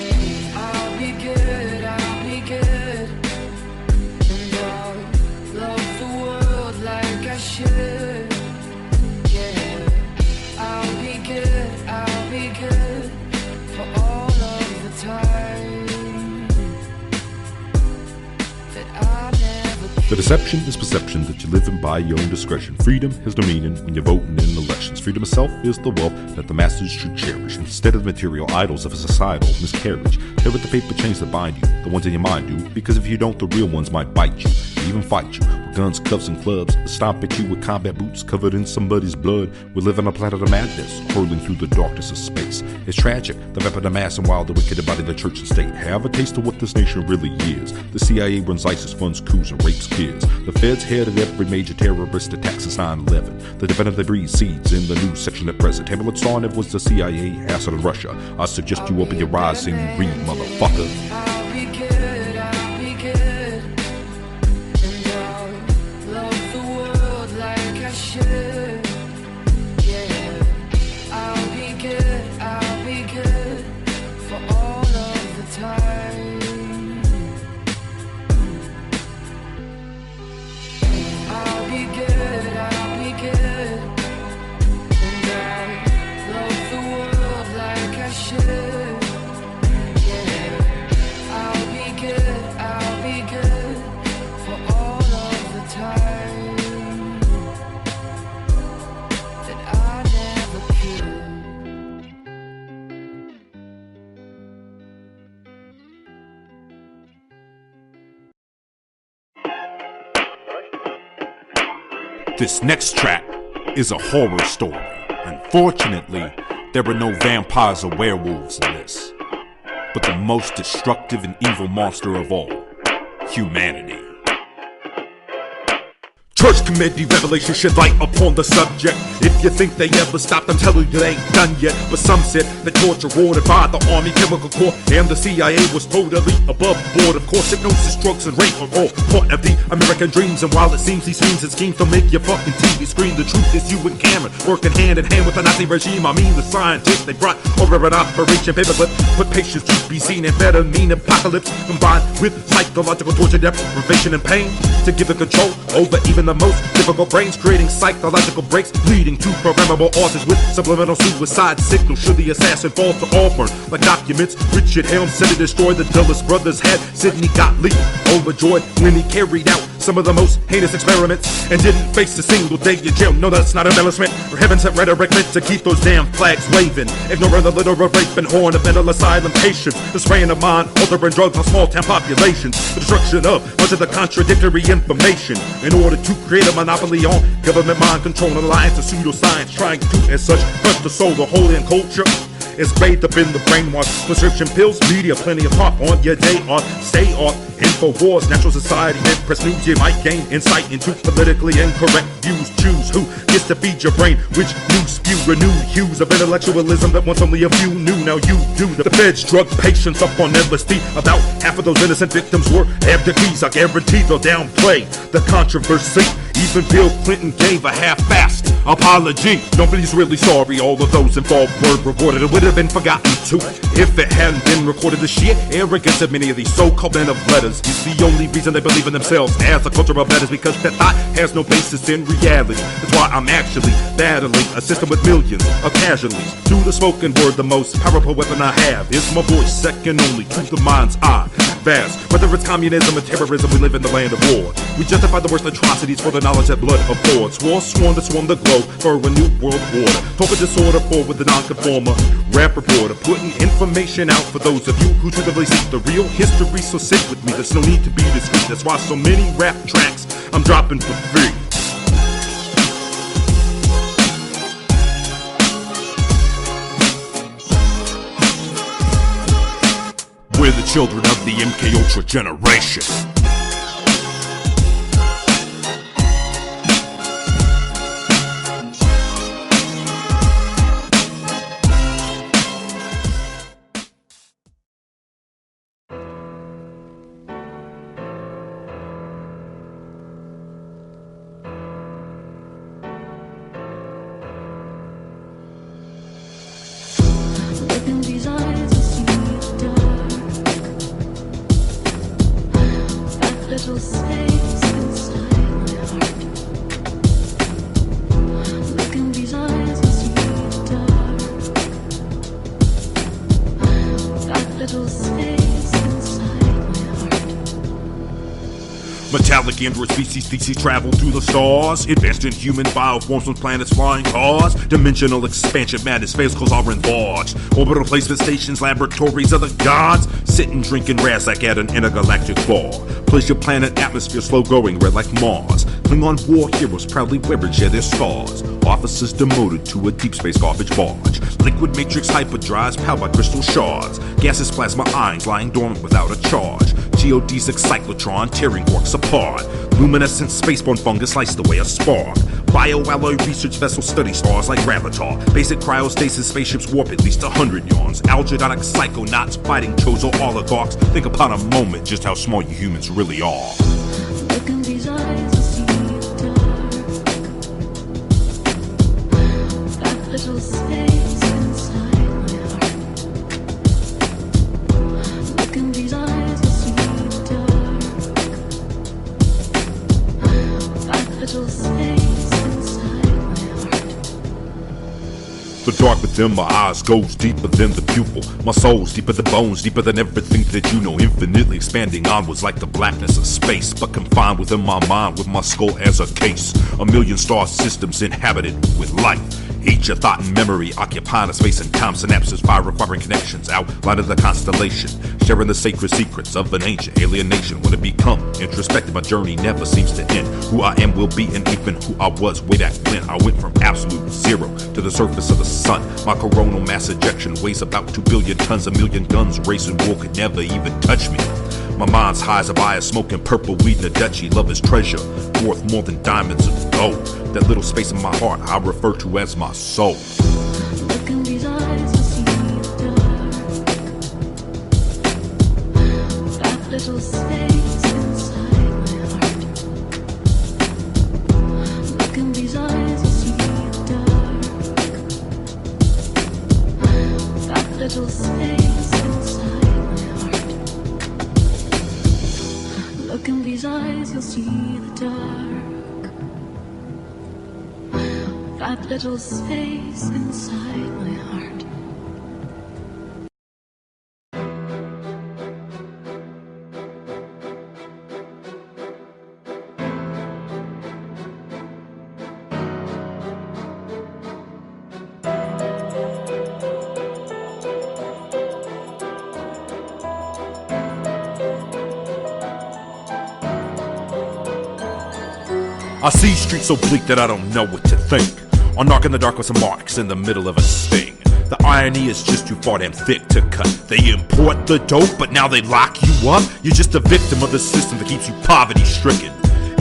I'll be good, I'll be good. And I'll love the world like I should. Yeah, I'll be good for all of the time that I never could. The deception is perception that you're living by your own discretion. Freedom has no meaning when you're voting in elections. Freedom itself is the wealth that the masses should cherish, instead of the material idols of a societal miscarriage. Tear with the paper chains that bind you, the ones in your mind do, because if you don't, the real ones might bite you, even fight you. With guns, cuffs, and clubs, stomp at you with combat boots covered in somebody's blood. We live on a planet of madness, hurling through the darkness of space. It's tragic, the weapon of mass and while the wicked embody the church and state have a taste of what this nation really is. The CIA runs ISIS, funds coups, and rapes kids. The feds headed every major terrorist attack since 9/11. The defendant breeds seeds in the news section at present. Hamlet saw it was the CIA, Assad, and Russia. I suggest you open your eyes and you read, motherfucker. I'll be good, I'll be good. And I'll love the world like I should. Yeah, I'll be good for all of the time. This next track is a horror story. Unfortunately, there are no vampires or werewolves in this, but the most destructive and evil monster of all, humanity. Church committee revelation shed light upon the subject. If you think they ever stopped, I'm telling you they ain't done yet. But some said the torture ordered by the Army Chemical Corps and the CIA was totally above board. Of course, hypnosis, drugs, and rape are all part of the American dreams. And while it seems these schemes and schemes don't make your fucking TV screen, the truth is you and Cameron working hand in hand with the Nazi regime. I mean the scientists they brought over an Operation Paperclip, put patients to be seen amphetamine apocalypse combined with psychological torture, deprivation, and pain to give the control over even the most difficult brains, creating psychological breaks, leading to programmable authors with subliminal suicide signals. Should the assassin fall to Auburn, like documents Richard Helms said to destroy the Dulles brothers had Sidney Gottlieb overjoyed when he carried out some of the most heinous experiments and didn't face a single day in jail. No, that's not embellishment, or heaven sent rhetoric meant to keep those damn flags waving, ignoring the litter of rape and horn of mental asylum patients, the spraying of mind altering drugs on small town populations, the destruction of much of the contradictory information in order to create a monopoly on government mind control, an alliance of pseudoscience trying to as such crush the soul, the whole and culture is bathed up in the brainwash. Prescription pills, media, plenty of talk on your day off. Stay off. Infowars, natural society, and press news. You might gain insight into politically incorrect views. Choose who gets to feed your brain. Which news spew renewed hues of intellectualism that once only a few knew. Now you do. The feds drug patients up on LSD. About half of those innocent victims were abductees. I guarantee they'll downplay the controversy. Even Bill Clinton gave a half-assed apology. Nobody's really sorry. All of those involved were rewarded. It would have been forgotten too if it hadn't been recorded. The sheer arrogance of many of these so-called men of letters is the only reason they believe in themselves as a culture of letters, because that thought has no basis in reality. That's why I'm actually battling a system with millions of casualties. Through the spoken word, the most powerful weapon I have is my voice, second only to the mind's eye. Vast, whether it's communism or terrorism, we live in the land of war. We justify the worst atrocities for the knowledge that blood affords. War sworn to swarm the globe for a new world order. Total disorder forward the non-conformer. Rap reporter putting information out for those of you who truthfully seek the real history. So sit with me, there's no need to be discreet. That's why so many rap tracks I'm dropping for free. We're the children of the MK Ultra generation. Look in these eyes, I see the dark. That little space inside my heart. Look in these eyes, I see the dark. That little space inside my heart. Metallic android species travel through the stars. Advanced in human bioforms on planets, flying cars. Dimensional expansion madness fails cause are enlarged. Orbital placement stations, laboratories of the gods. Sitting drinking Razak at an intergalactic bar. Pleasure planet atmosphere slow going red like Mars. Klingon war heroes proudly wear and share their scars. Officers demoted to a deep space garbage barge. Liquid matrix hyperdrives powered by crystal shards. Gaseous plasma ions lying dormant without a charge. Geodesic cyclotron tearing quarks apart. Luminescent spaceborne fungus sliced away a spark. Bioalloy research vessels study stars like Gravatar. Basic cryostasis spaceships warp at least 100 yards. Algedonic psychonauts fighting chozo oligarchs. Think upon a moment just how small you humans really are. Look in these eyes, I see the dark. That little space inside my heart. Look in these eyes, I see the dark. That little space inside my heart. The dark within my eyes goes deeper than the pupil. My soul's deeper than bones, deeper than everything that you know. Infinitely expanding onwards like the blackness of space, but confined within my mind with my skull as a case. A million star systems inhabited with life. Each a thought and memory, occupying a space and time. Synapses fire requiring connections, outline of the constellation. Sharing the sacred secrets of an ancient alienation. When it become introspective, my journey never seems to end. Who I am will be, and even who I was way back when. I went from absolute zero to the surface of the sun. My coronal mass ejection weighs about 2 billion tons. A million guns racing war could never even touch me. My mind's high as a buyer, smoking purple weed in a Dutchie. Love is treasure, worth more than diamonds and gold. That little space in my heart I refer to as my soul. Look in these eyes, I see the dark. That little space inside my heart. Look in these eyes, I see the dark. That little space inside my heart. Look in these eyes, you'll see the dark. That little space inside my heart. I see streets so bleak that I don't know what to think. On Narc in the Dark with some marks in the middle of a sting. The irony is just too far damn thick to cut. They import the dope, but now they lock you up. You're just a victim of the system that keeps you poverty stricken.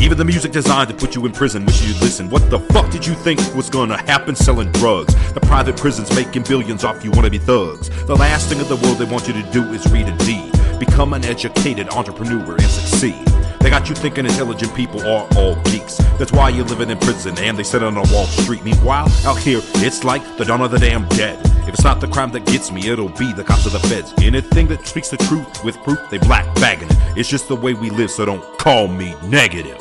Even the music designed to put you in prison wish you'd listen. What the fuck did you think was gonna happen selling drugs? The private prisons making billions off you wanna be thugs. The last thing in the world they want you to do is read a deed. Become an educated entrepreneur and succeed. They got you thinking intelligent people are all geeks. That's why you're living in prison and they sit on Wall Street. Meanwhile, out here, it's like the dawn of the damn dead. If it's not the crime that gets me, it'll be the cops or the feds. Anything that speaks the truth with proof, they black bagging it. It's just the way we live, so don't call me negative.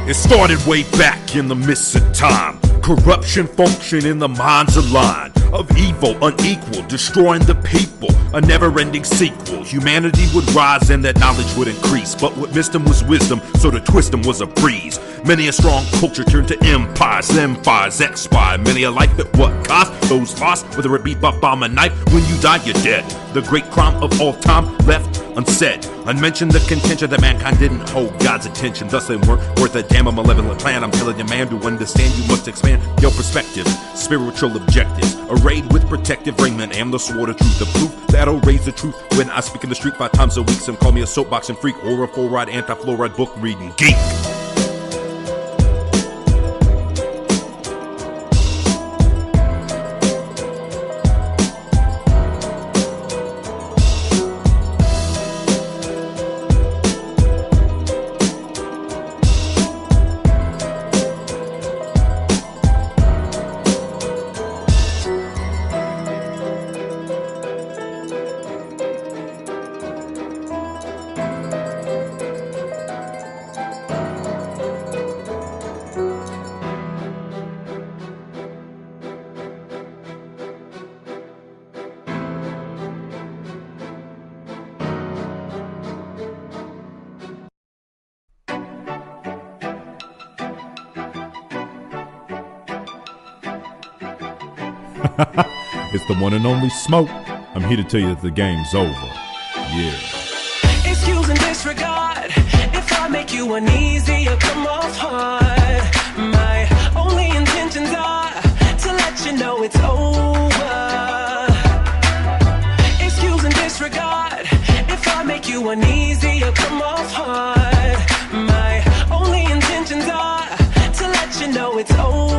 It started way back in the mist of time. Corruption function in the minds of line. Of evil, unequal, destroying the people. A never-ending sequel. Humanity would rise and that knowledge would increase. But what missed them was wisdom, so to twist them was a breeze. Many a strong culture turned to empires expire. Many a life at what cost? Those lost, whether it be by bomb or knife. When you die, you're dead. The great crime of all time left unsaid. Unmentioned the contention that mankind didn't hold God's attention. Thus they weren't worth a damn a malevolent plan. I'm telling you, man, to understand you must expand your perspective. Spiritual objectives, arrayed with protective raiment and the sword of truth. The proof that'll raise the truth when I speak in the street 5 times a week. Some call me a soapboxing freak or a full-ride anti-fluoride book reading geek. It's the one and only Smoke. I'm here to tell you that the game's over. Yeah. Excuse and disregard if I make you uneasy or come off hard. My only intentions are to let you know it's over. Excuse and disregard if I make you uneasy or come off hard. My only intentions are to let you know it's over.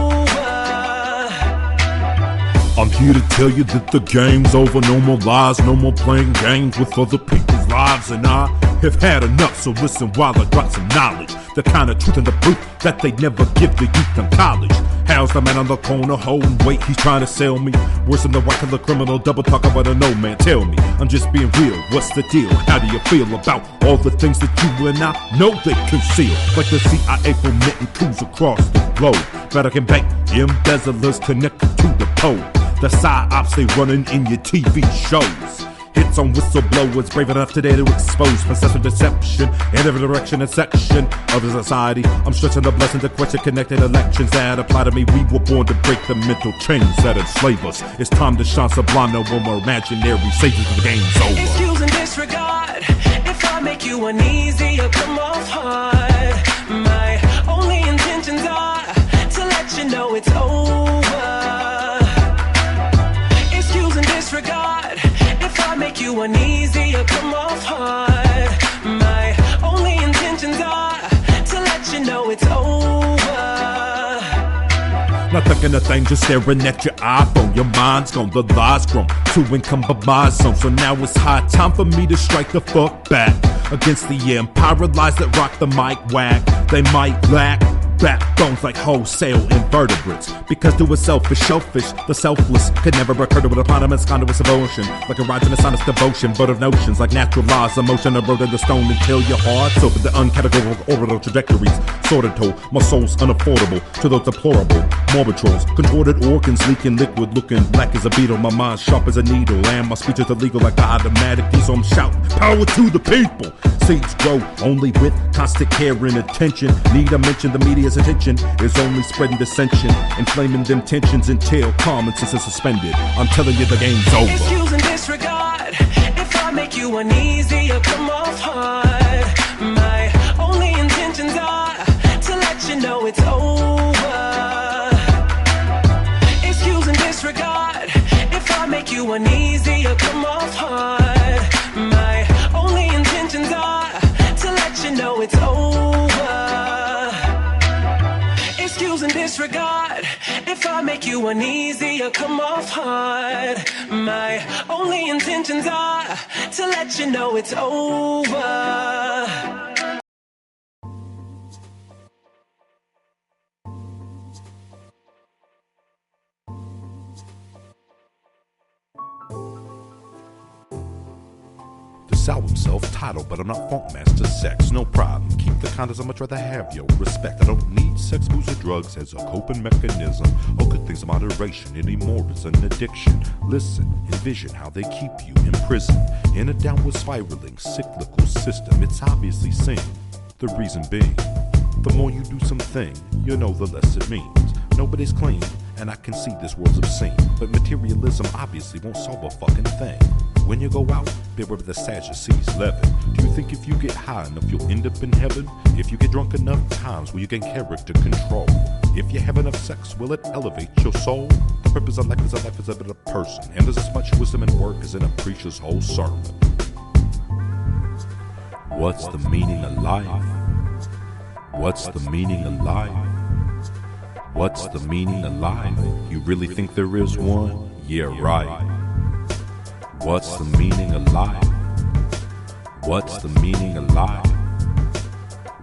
I'm here to tell you that the game's over. No more lies, no more playing games with other people's lives. And I have had enough, so listen while I drop some knowledge. The kind of truth and the proof that they never give the youth in college. How's the man on the corner holding weight? He's trying to sell me worse than the white collar criminal. Double talk about a no man. Tell me, I'm just being real. What's the deal? How do you feel about all the things that you and I know they conceal? Like the CIA fomenting coups across the globe. Vatican Bank embezzlers connected to the pole. The psyops they running in your TV shows. Hits on whistleblowers brave enough today to expose possessive deception in every direction and section of the society. I'm stretching the blessing to question connected elections that apply to me. We were born to break the mental chains that enslave us. It's time to shine subliminal when we're imaginary saviors of the game's over. Excuse and disregard if I make you uneasy or come off hard. My only intentions are to let you know it's over. Excuse and disregard if I make you uneasy or come off hard. My only intentions are to let you know it's over. Not thinking a thing, just staring at your iPhone. Your mind's gone, the lies grown to encumber my zone. So now it's high time for me to strike the fuck back against the empire lies that rock the mic whack. They might lack backbones like wholesale invertebrates, because to a selfish shellfish, the selfless could never recur to an eponymous conduits of ocean, like erogenous honest devotion, but of notions like natural laws, emotion eroded the stone until your heart's open. The uncategorical orbital trajectories sorted toll, my soul's unaffordable to those deplorable morbid trolls, contorted organs leaking liquid, looking black as a beetle. My mind's sharp as a needle, and my speech is illegal like the automatic. So I'm shouting power to the people. Seeds grow only with constant care and attention. Need I mention the media's attention is only spreading dissension, inflaming them tensions until common sense is suspended. I'm telling you the game's over. Excuse and disregard if I make you uneasy or come off hard. My only intentions are to let you know it's over. Excuse and disregard if I make you uneasy or come off hard. My only intentions are to let you know it's over. Excuse and disregard if I make you uneasy or come off hard. My only intentions are to let you know it's over. This album self-titled, but I'm not funk master sex. No problem, keep the condoms, I'd much rather have your respect. I don't need sex, booze, or drugs as a coping mechanism. Oh, good things in moderation anymore is an addiction. Listen, envision how they keep you imprisoned in a downward spiraling cyclical system. It's obviously seen. The reason being, the more you do something, you know the less it means. Nobody's clean, and I can see this world's obscene, but materialism obviously won't solve a fucking thing. When you go out, beware of the Sadducees leaven. Do you think if you get high enough, you'll end up in heaven? If you get drunk enough times, will you gain character control? If you have enough sex, will it elevate your soul? The purpose of life is a better person, and there's as much wisdom and work as in a preacher's whole sermon. What's the meaning of life? What's the meaning of life? What's the meaning of life? You really think there is one? Yeah, right. What's the meaning of life? What's the meaning of life?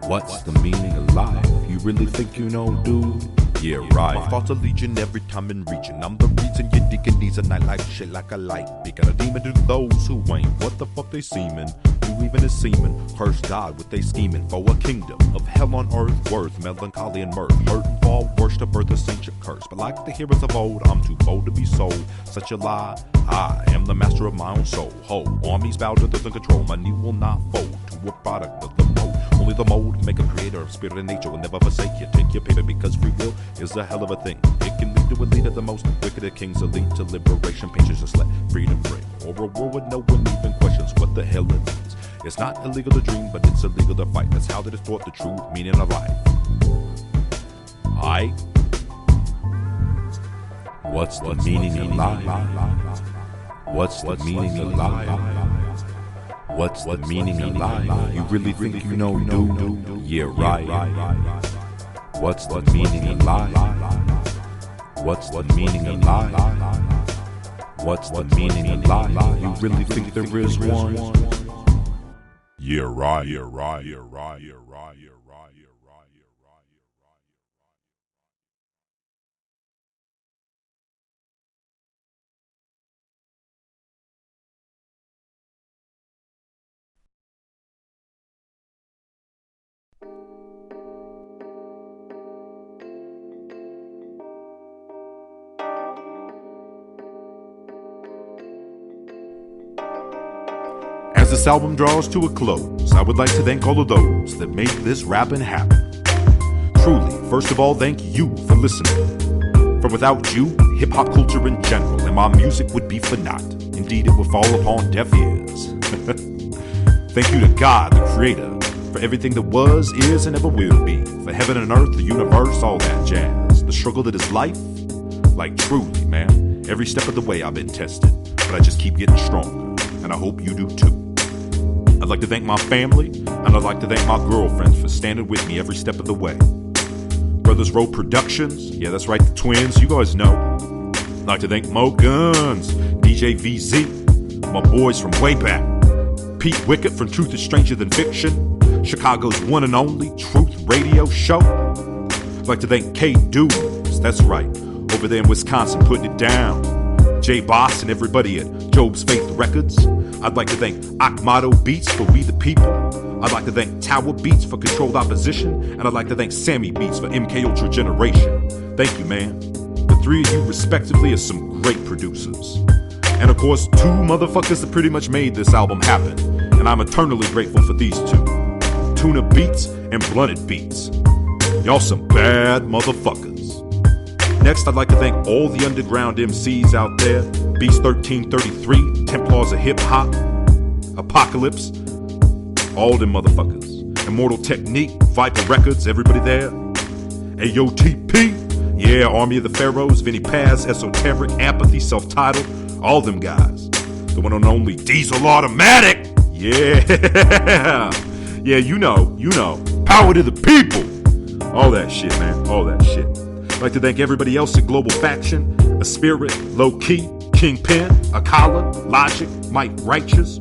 What's the meaning of life? You really think you know, dude? Yeah, right. My thoughts are legion every time in region. I'm the reason your deacon needs a night like shit like a light beacon. A demon to those who ain't what the fuck they seemin'. You even a seaman, curse God with they scheming for a kingdom of hell on earth, worth melancholy and mirth, hurt and fall, worst to birth, a saint curse. But like the heroes of old, I'm too bold to be sold. Such a lie, I am the master of my own soul. Ho, armies bow to the control, my knee will not fold to a product of the mode. Only the mode, make a creator of spirit and nature will never forsake you. Take your paper because free will is a hell of a thing. It can lead to a leader, the most wicked of kings, a lead to liberation, patience, just let freedom ring. Or a world where no one even questions what the hell it means. It's not illegal to dream, but it's illegal to fight. That's how they distort the true meaning of life. Aight? What's the meaning of life? What's the meaning of life? What's the meaning of life? You really think you know, dude? Yeah, right. What's the meaning of life? What's the meaning of life? What's the meaning of life? You really think there is one? Yeah, right, yeah, right, yeah, right, yeah, right, yeah, right, yeah, right, yeah, right. As this album draws to a close, I would like to thank all of those that made this rapping happen. Truly, first of all, thank you for listening. For without you, hip-hop culture in general and my music would be for naught. Indeed, it would fall upon deaf ears. Thank you to God, the Creator, for everything that was, is, and ever will be. For heaven and earth, the universe, all that jazz. The struggle that is life, like truly, man. Every step of the way I've been tested, but I just keep getting stronger, and I hope you do too. I'd like to thank my family, and I'd like to thank my girlfriends for standing with me every step of the way. Brothers Row Productions, yeah, that's right, the twins, you guys know. I'd like to thank Mo Guns, DJ VZ, my boys from way back, Pete Wickett from Truth is Stranger Than Fiction, Chicago's one and only Truth Radio Show. I'd like to thank K Dudes, that's right, over there in Wisconsin putting it down. J Boss and everybody at Job's Faith Records. I'd like to thank Akmato Beats for We the People. I'd like to thank Tower Beats for Controlled Opposition. And I'd like to thank Sammy Beats for MK Ultra Generation. Thank you, man. The three of you respectively are some great producers. And of course, two motherfuckers that pretty much made this album happen. And I'm eternally grateful for these two. Tuna Beats and Blunted Beats. Y'all some bad motherfuckers. Next, I'd like to thank all the underground MCs out there. Beast 1333, Templars of Hip Hop, Apocalypse, all them motherfuckers. Immortal Technique, Viper Records, everybody there. AOTP, yeah, Army of the Pharaohs, Vinny Paz, Esoteric, Apathy, Self-Titled, all them guys. The one and only Diesel Automatic, yeah. Yeah, you know, power to the people. All that shit, man, all that shit. I'd like to thank everybody else at Global Faction, A Spirit, Low Key, Kingpin, Akala, Logic, Mike Righteous,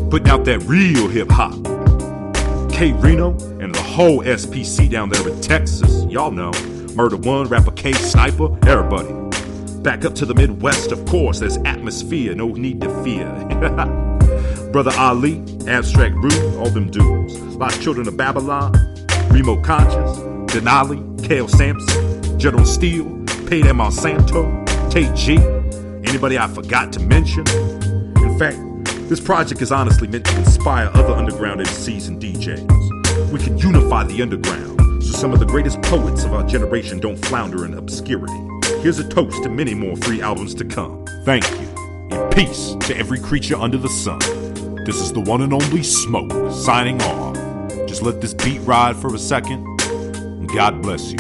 putting out that real hip hop. K Reno and the whole SPC down there in Texas, y'all know. Murder One, Rapper K, Sniper, everybody. Back up to the Midwest, of course, there's Atmosphere, no need to fear. Brother Ali, Abstract Rude, all them dudes. Lost Children of Babylon, Remo Conscious, Denali, Kale Sampson, General Steele, Paid at Monsanto, Tay G, anybody I forgot to mention. In fact, this project is honestly meant to inspire other underground MCs and DJs. We can unify the underground so some of the greatest poets of our generation don't flounder in obscurity. Here's a toast to many more free albums to come. Thank you, and peace to every creature under the sun. This is the one and only Smoke, signing off. Just let this beat ride for a second, and God bless you.